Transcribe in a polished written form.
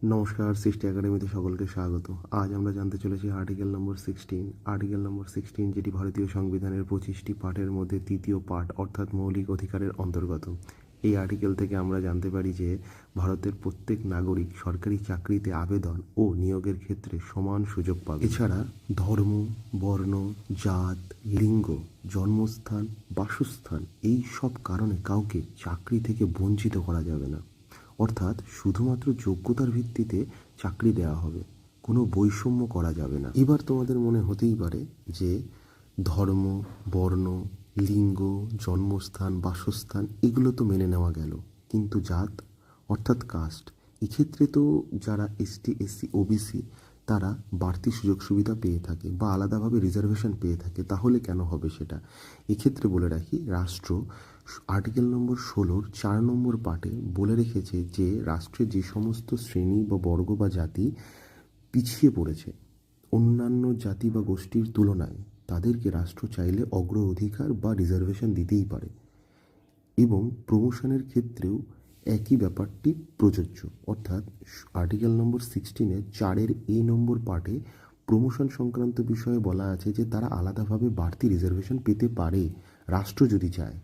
নমস্কার, সৃষ্টি একাডেমিতে সকলকে স্বাগত। আজ আমরা জানতে চলেছি আর্টিকেল নম্বর 16, যেটি ভারতীয় সংবিধানের 25টি পার্টের মধ্যে তৃতীয় পার্ট অর্থাৎ মৌলিক অধিকারের অন্তর্গত। এই আর্টিকেল থেকে আমরা জানতে পারি যে ভারতের প্রত্যেক নাগরিক সরকারি চাকরিতে আবেদন ও নিয়োগের ক্ষেত্রে সমান সুযোগ পাবে। এছাড়া ধর্ম, বর্ণ, জাত, লিঙ্গ, জন্মস্থান, বাসস্থান এই সব কারণে কাউকে চাকরি থেকে বঞ্চিত করা যাবে না। অর্থাৎ শুধুমাত্র যোগ্যতার ভিত্তিতে চাকরি দেওয়া হবে, কোনো বৈষম্য করা যাবে না। এবার তোমাদের মনে হতেই পারে যে ধর্ম, বর্ণ, লিঙ্গ, জন্মস্থান, বাসস্থান এগুলো তো মেনে নেওয়া গেল, কিন্তু জাত অর্থাৎ কাস্ট, এক্ষেত্রে তো যারা এসটি, এসসি, ওবিসি তারা বাড়তি সুযোগ সুবিধা পেয়ে থাকে বা আলাদাভাবে রিজার্ভেশন পেয়ে থাকে, তাহলে কেন হবে সেটা? এক্ষেত্রে বলে রাখি, রাষ্ট্র আর্টিকেল নম্বর 16 4 নম্বর পার্টে বলে রেখেছে যে রাষ্ট্রের যে সমস্ত শ্রেণী বা বর্গ বা জাতি পিছিয়ে পড়েছে অন্যান্য জাতি বা গোষ্ঠীর তুলনায়, তাদেরকে রাষ্ট্র চাইলে অগ্র অধিকার বা রিজার্ভেশন দিতেই পারে। এবং প্রমোশনের ক্ষেত্রেও একই ব্যাপারটি প্রযোজ্য। অর্থাৎ আর্টিকেল নম্বর 16-এর 4-এর A নম্বর পার্টে প্রমোশন সংক্রান্ত বিষয়ে বলা আছে যে তারা আলাদাভাবে বাড়তি রিজার্ভেশন পেতে পারে রাষ্ট্র যদি চায়।